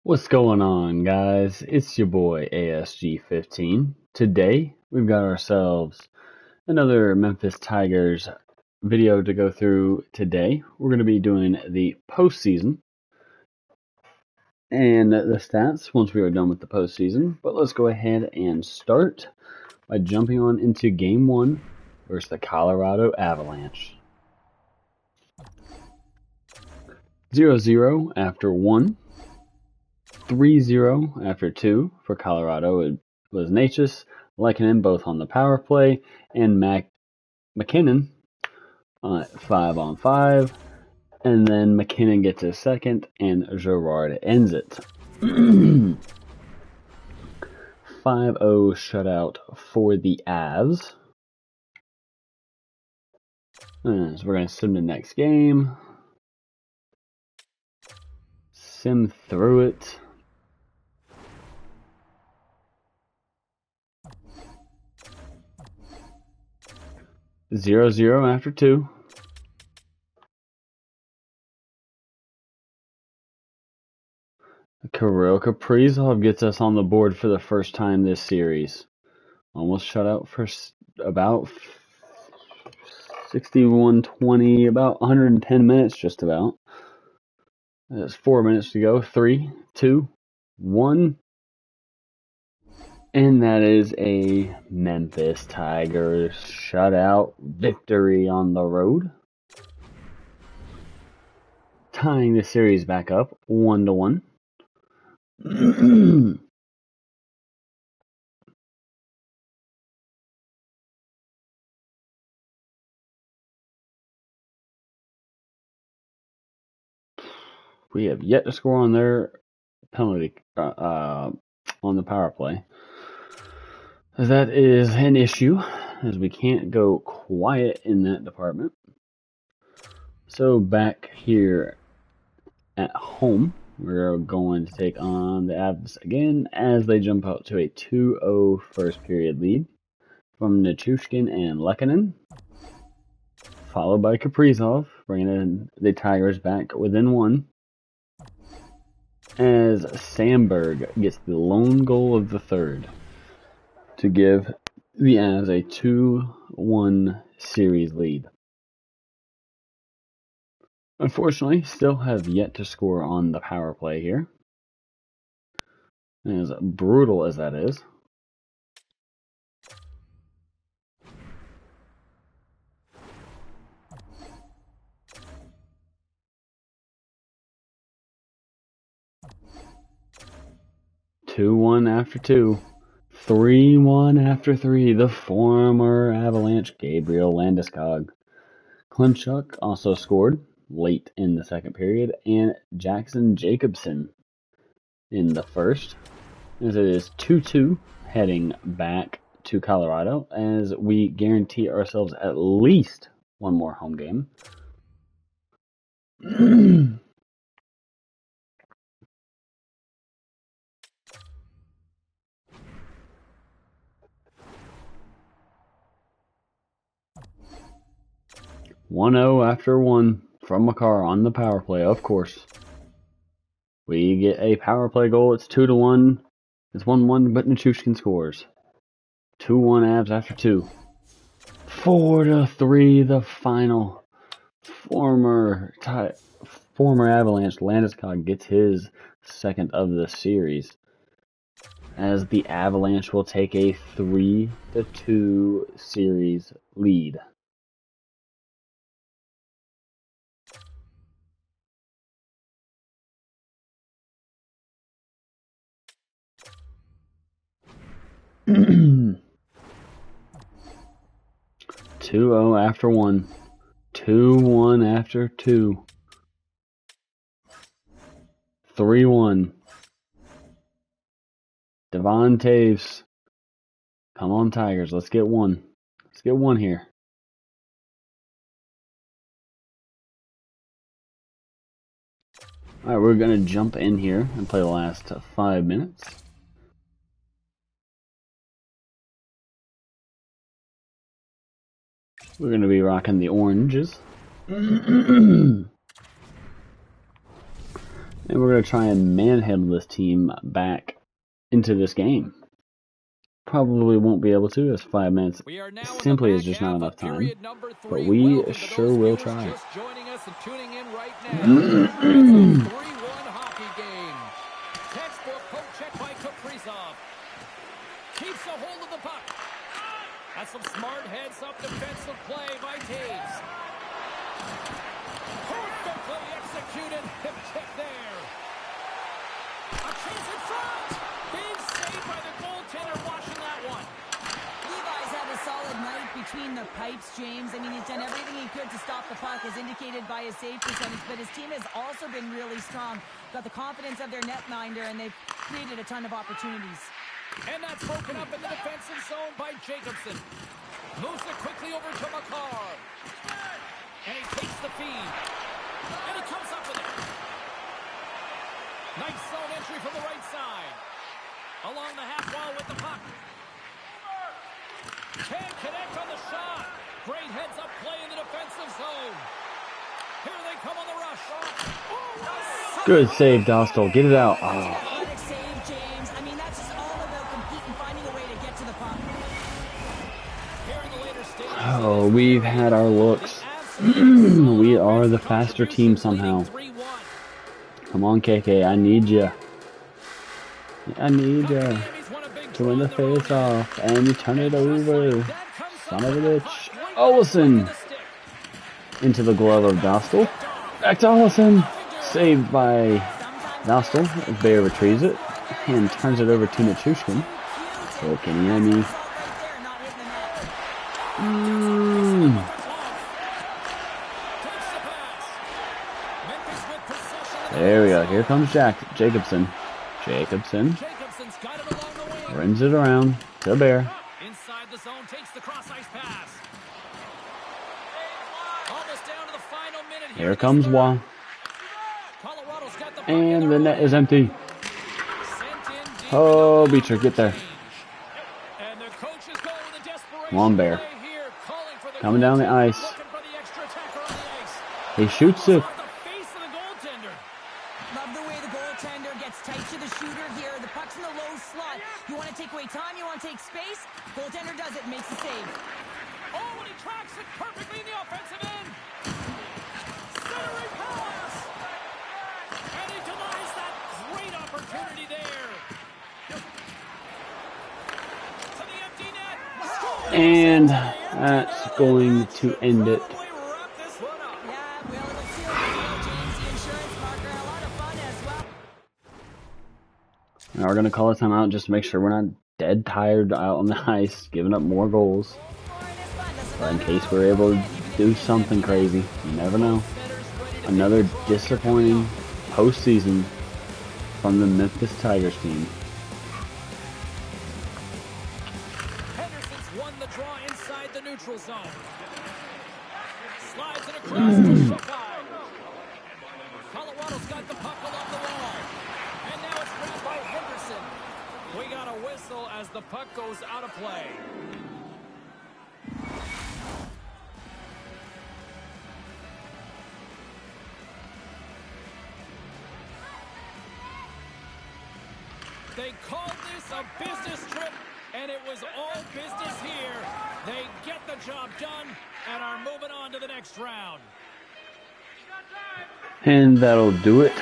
What's going on, guys? It's your boy ASG15. Today, we've got ourselves another Memphis Tigers video to go through today. We're going to be doing the postseason and the stats once we are done with the postseason. But let's go ahead and start by jumping on into Game 1 versus the Colorado Avalanche. 0-0 after 1. 3-0 after 2 for Colorado. It was Natchez, Lehkonen both on the power play, and McKinnon 5-on-5. And then McKinnon gets his second, and Girard ends it. 5-0 shutout for the Avs. So we're going to sim the next game. Sim through it. 0-0 after 2. Kirill Kaprizov gets us on the board for the first time this series. Almost shut out for about 61-20, about 110 minutes just about. There's 4 minutes to go. 3, 2, 1. And that is a Memphis Tigers shutout victory on the road. Tying the series back up 1-1. We have yet to score on their penalty on the power play. That is an issue, as we can't go quiet in that department. So back here at home, we're going to take on the Avs again as they jump out to a 2-0 first period lead from Nichushkin and Lehkonen, followed by Kaprizov, bringing the Tigers back within 1. As Sandberg gets the lone goal of the third to give the Avs a 2-1 series lead. Unfortunately, still have yet to score on the power play here. As brutal as that is. Two-one after 2. 3-1 after 3. The former Avalanche Gabriel Landeskog. Klimchuk also scored late in the second period, and Jackson Jacobson in the first. As it is 2-2 heading back to Colorado, as we guarantee ourselves at least one more home game. 1-0 after 1 from Makar on the power play, of course. We get a power play goal. It's 2-1. It's 1-1, but Nichushkin scores. 2-1 Avs after 2. 4-3, the final. Former Avalanche Landeskog gets his second of the series, as the Avalanche will take a 3-2 series lead. Two 0 after 1. 2-1 after 2. 3-1. Devon Taves. Come on, Tigers. Let's get one. Let's get one here. Alright, we're going to jump in here and play the last 5 minutes. We're going to be rocking the oranges. And we're going to try and manhandle this team back into this game. Probably won't be able to, as 5 minutes simply is just not enough time. But we sure will try. Just joining us and tuning in right now. It's a 3-1 hockey game. Textbook poke check by Kaprizov. Keeps a hold of the puck. That's some smart heads-up defensive play by Taves. Perfectly executed hip check there. A chance in front. Big save by the goaltender watching that one. Levi's had a solid night between the pipes, James. I mean, he's done everything he could to stop the puck, as indicated by his save percentage, but his team has also been really strong. Got the confidence of their netminder, and they've created a ton of opportunities. And that's broken up in the defensive zone by Jacobson. Moves it quickly over to Makar. And he takes the feed. And he comes up with it. Nice zone entry from the right side. Along the half wall with the puck. Can't connect on the shot. Great heads-up play in the defensive zone. Here they come on the rush. Oh, Good save, Dostal. Get it out. Oh. Athletic save, James. I mean, that's just all about competing, finding a way to get to the puck. Oh, we've had our looks. We are the faster team somehow. Come on, KK. I need you. I need you to win the face-off. And you turn it over. Son of a bitch. Olsen. Into the glove of Dostal. Back to Olsen. Saved by Dostal. Bear retrieves it and turns it over to Nichushkin. Oh, can you hear me? There we go. Here comes Jacobson. Jacobson runs it around to Bear. Inside the zone, takes the cross ice pass. Almost down to the final minute here. Here comes Wah. And the net is empty. Oh, Beecher, get there. Come on, Bear. Coming down the ice. He shoots it. Love the way the goaltender gets tight to the shooter here. The puck's in the low slot. You want to take away time, you want to take space. Goaltender does it, makes the save. Oh, and he tracks it perfectly in the offensive end. Centering pass. And he denies that great opportunity there. To the empty net. And that's going to end it. Now we're going to call a timeout just to make sure we're not dead tired out on the ice, giving up more goals. But in case we're able to do something crazy, you never know. Another disappointing postseason from the Memphis Tigers team. Henderson's won the draw inside the neutral zone. Slides it across to Shokai. Colorado's got the puck along the wall. And now it's grabbed by Henderson. We got a whistle as the puck goes out of play. They called this a business trip, and it was all business here. They get the job done and are moving on to the next round. And that'll do it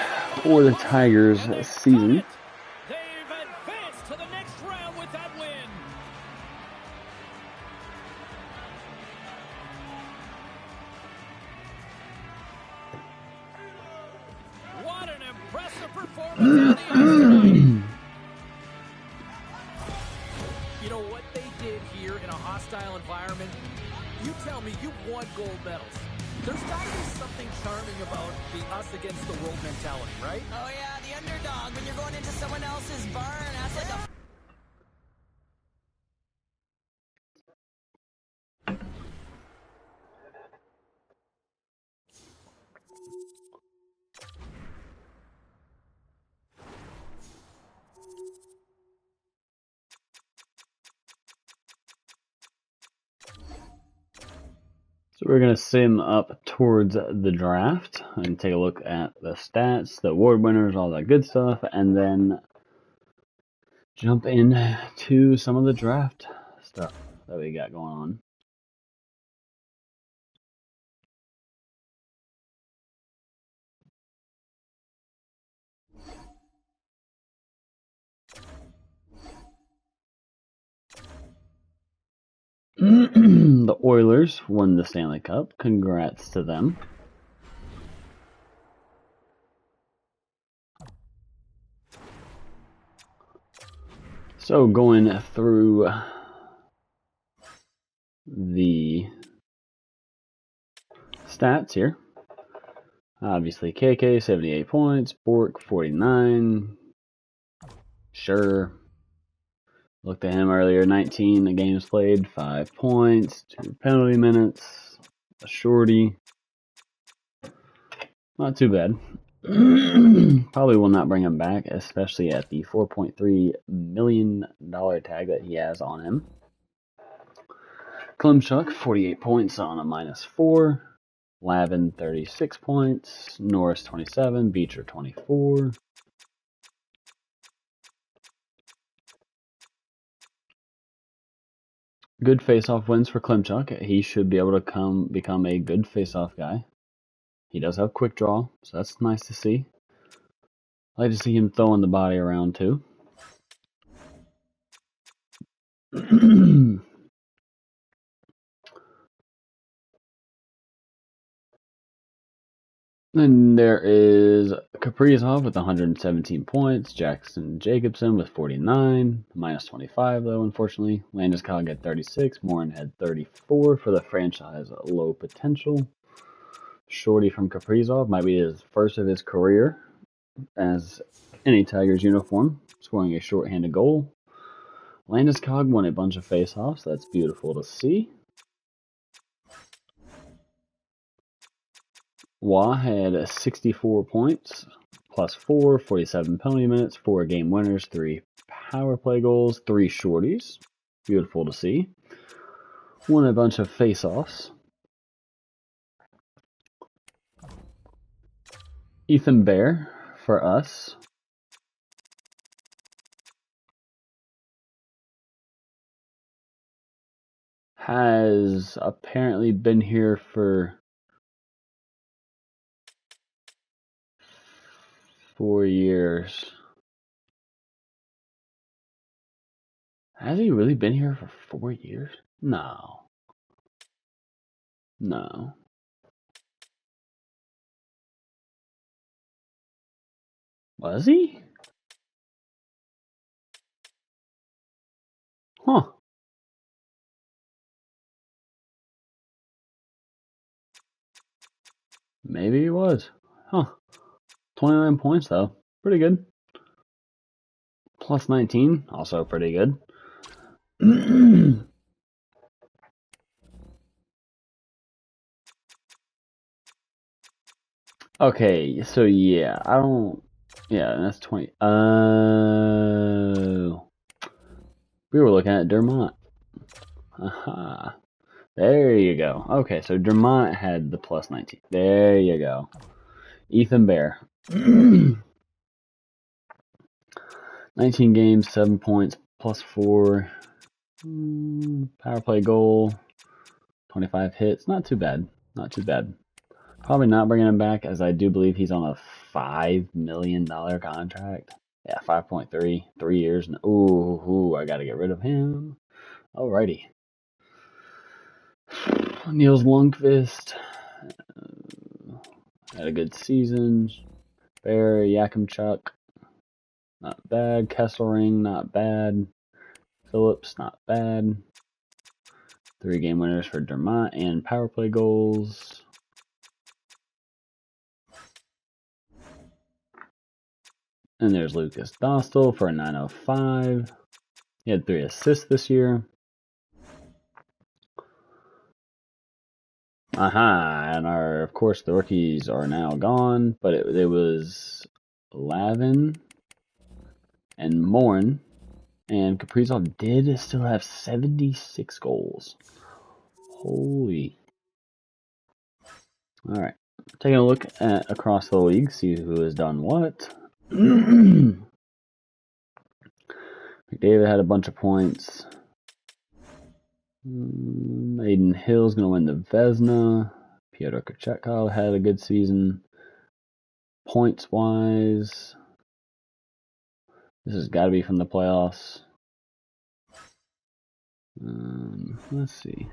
for the Tigers season. They've advanced to the next round with that win. What an impressive performance on the ice tonight. You know what they did here in a hostile environment? You tell me you won gold medals. There's got to be something charming about the us against the world mentality, right? Oh yeah, the underdog when you're going into someone else's barn. That's like a... So we're going to sim up towards the draft and take a look at the stats, the award winners, all that good stuff, and then jump into some of the draft stuff that we got going on. The Oilers won the Stanley Cup. Congrats to them. So going through the stats here. Obviously KK 78 points, Bork 49. Sure. Looked at him earlier, 19 games played, 5 points, 2 penalty minutes, a shorty. Not too bad. Probably will not bring him back, especially at the $4.3 million tag that he has on him. Klimchuk, 48 points on a -4. Lavin, 36 points. Norris, 27. Beecher, 24. Good face-off wins for Klimchuk. He should be able to become a good face-off guy. He does have quick draw, so that's nice to see. I like to see him throwing the body around too. Then there is Kaprizov with 117 points. Jackson Jacobson with 49. -25 though, unfortunately. Landeskog at 36. Morin had 34 for the franchise low potential. Shorty from Kaprizov might be his first of his career as any Tigers uniform, scoring a shorthanded goal. Landeskog won a bunch of faceoffs. That's beautiful to see. Wah had 64 points, +4, 47 penalty minutes, 4 game winners, 3 power play goals, 3 shorties. Beautiful to see. Won a bunch of faceoffs. Ethan Bear for us. Has apparently been here for 4 years. Has he really been here for 4 years? No. No. Was he? Huh. Maybe he was. Huh. 29 points though. Pretty good. +19, also pretty good. Okay, so yeah, that's 20. We were looking at Dermott. Aha. There you go. Okay, so Dermott had the +19. There you go. Ethan Bear. 19 games, 7 points, +4. Power play goal. 25 hits. Not too bad. Not too bad. Probably not bringing him back, as I do believe he's on a $5 million contract. Yeah, 5.3, 3 years. Ooh, I gotta get rid of him. Alrighty. Niels Lundqvist had a good season. Bear, Yakimchuk, not bad. Kesselring, not bad. Phillips, not bad. 3 game winners for Dermott and power play goals. And there's Lucas Dostal for a 905. He had 3 assists this year. Aha, and of course, the rookies are now gone, but it was Lavin and Morin, and Kaprizov did still have 76 goals. Holy. All right, taking a look at across the league, see who has done what. McDavid had a bunch of points. Aiden Hill's going to win the Vezina. Pyotr Kochetkov had a good season. Points-wise, this has got to be from the playoffs. Let's see.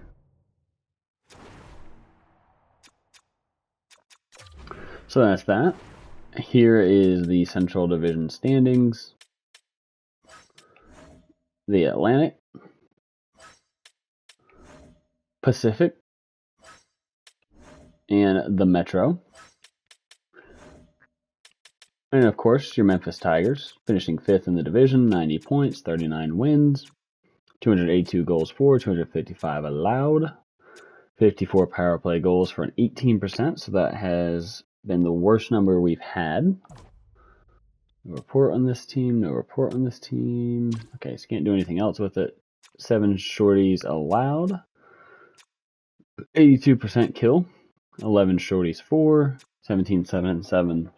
So that's that. Here is the Central Division standings. The Atlantic, Pacific, and the Metro. And of course, your Memphis Tigers, finishing 5th in the division, 90 points, 39 wins, 282 goals for, 255 allowed, 54 power play goals for an 18%, so that has been the worst number we've had. No report on this team, no report on this team. Okay, so can't do anything else with it. 7 shorties allowed, 82% kill, 11 shorties for, 17, 7, and 7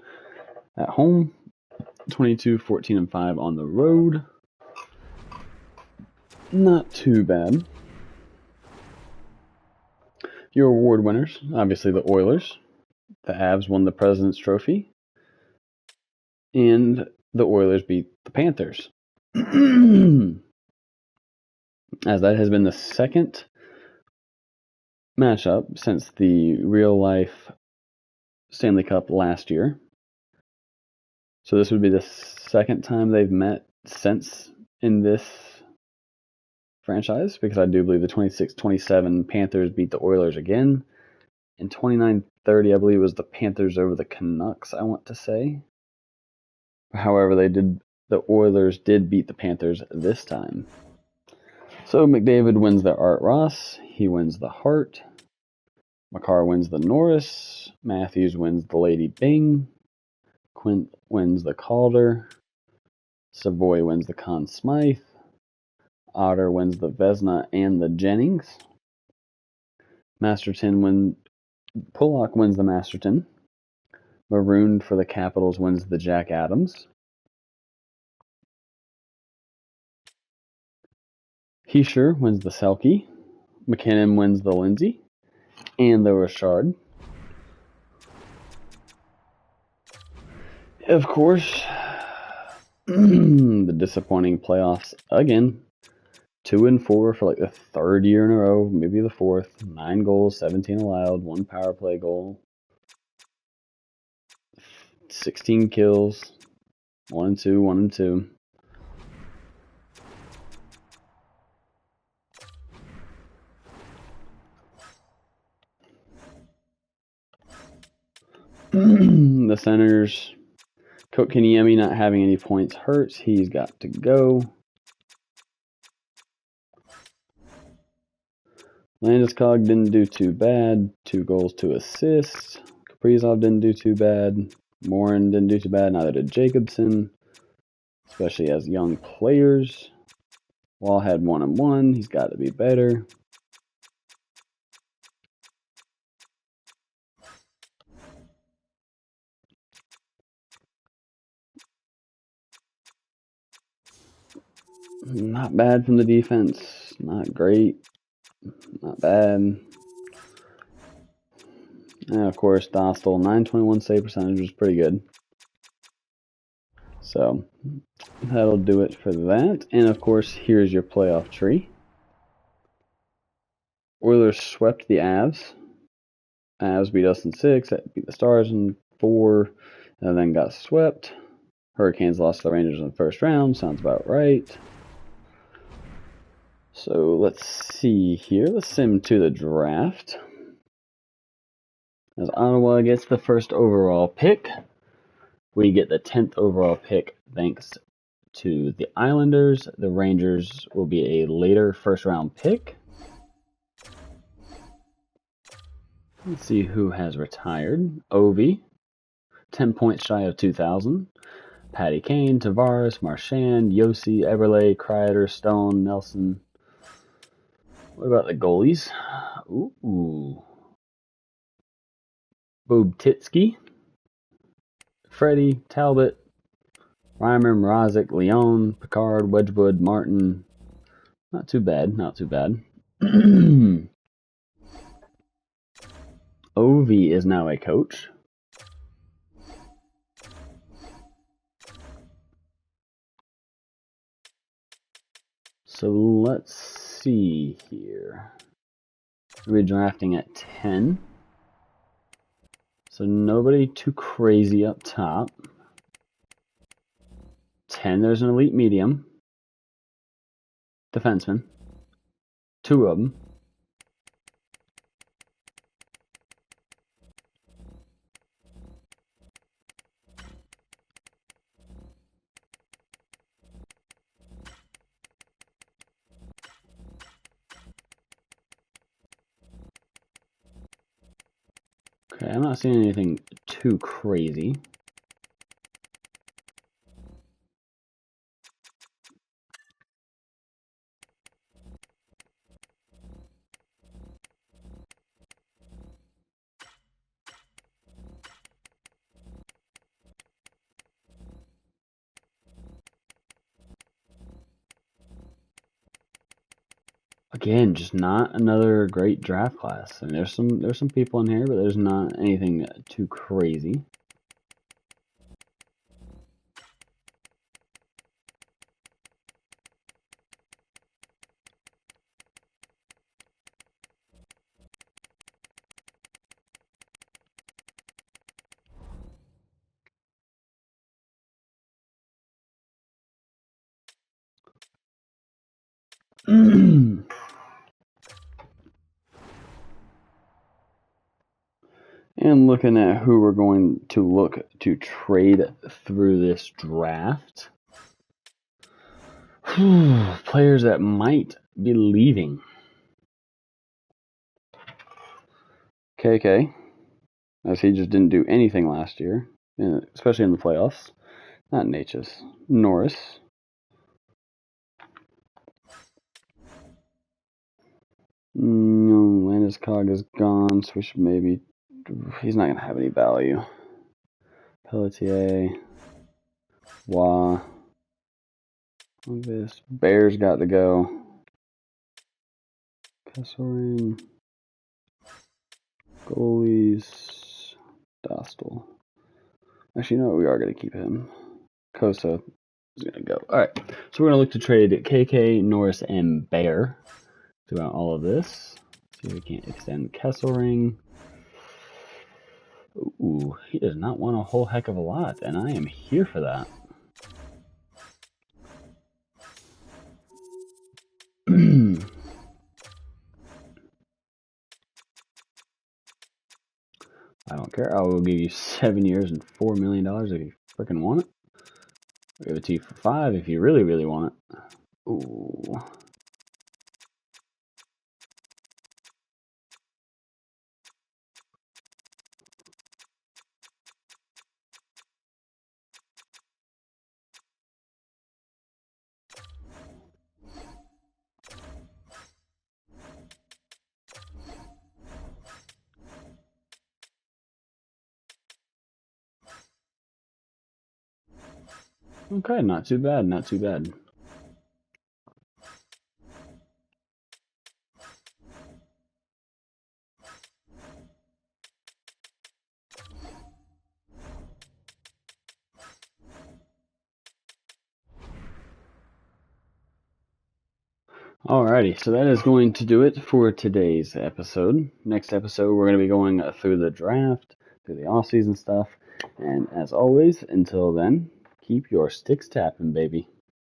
at home, 22, 14, and 5 on the road. Not too bad. Your award winners, obviously the Oilers. The Avs won the President's Trophy. And the Oilers beat the Panthers. As that has been the second matchup since the real life Stanley Cup last year. So this would be the second time they've met since in this franchise, because I do believe the 26-27 Panthers beat the Oilers again. In 29-30, I believe, was the Panthers over the Canucks, I want to say. However, the Oilers did beat the Panthers this time. So McDavid wins the Art Ross. He wins the Hart. Makar wins the Norris. Matthews wins the Lady Bing. Quint wins the Calder. Savoy wins the Conn Smythe. Otter wins the Vezina and the Jennings. Pullock wins the Masterton. Marooned for the Capitals wins the Jack Adams. Heischer wins the Selke. McKinnon wins the Lindsay and the Richard. Of course, the disappointing playoffs again. 2-4 for like the third year in a row, maybe the fourth. 9 goals, 17 allowed, 1 power play goal, 16 kills, 1-2, 1-2. The Senators, Kotkaniemi not having any points hurts. He's got to go. Landeskog didn't do too bad. 2 goals, 2 assists. Kaprizov didn't do too bad. Morin didn't do too bad. Neither did Jacobson, especially as young players. Wall had 1-1. He's got to be better. Not bad from the defense. Not great. Not bad. And of course, Dostal, 921 save percentage was pretty good. So that'll do it for that. And of course, here's your playoff tree. Oilers swept the Avs. Avs beat us in 6, beat the Stars in 4, and then got swept. Hurricanes lost to the Rangers in the first round. Sounds about right. So let's see here. Let's sim to the draft. As Ottawa gets the first overall pick, we get the 10th overall pick thanks to the Islanders. The Rangers will be a later first round pick. Let's see who has retired. Ovi, 10 points shy of 2,000. Patty Kane, Tavares, Marchand, Yossi, Eberle, Kreider, Stone, Nelson. What about the goalies? Ooh. Bobtitsky, Freddie, Talbot, Reimer, Mrazek, Leon, Picard, Wedgwood, Martin. Not too bad, not too bad. Ovi is now a coach. So let's see here. We're drafting at 10. So nobody too crazy up top. 10, there's an elite medium. Defenseman. 2 of them. Okay, I'm not seeing anything too crazy. Again, just not another great draft class. And there's some people in here, but there's not anything too crazy. And looking at who we're going to look to trade through this draft. Players that might be leaving. KK, as he just didn't do anything last year, especially in the playoffs. Not Natchez. Norris. Landeskog is gone, so we should maybe... He's not going to have any value. Pelletier. Wah. This Bears got to go. Kesselring. Goalies. Dostal. Actually, you know what? We are going to keep him. Kosa is going to go. Alright, so we're going to look to trade KK, Norris, and Bear throughout all of this. See if we can't extend Kesselring. Ooh, he does not want a whole heck of a lot, and I am here for that. I don't care. I will give you 7 years and $4 million if you freaking want it. I'll give it to you for 5 if you really, really want it. Ooh. Okay, not too bad, not too bad. Alrighty, so that is going to do it for today's episode. Next episode, we're going to be going through the draft, through the off-season stuff, and as always, until then, keep your sticks tapping, baby.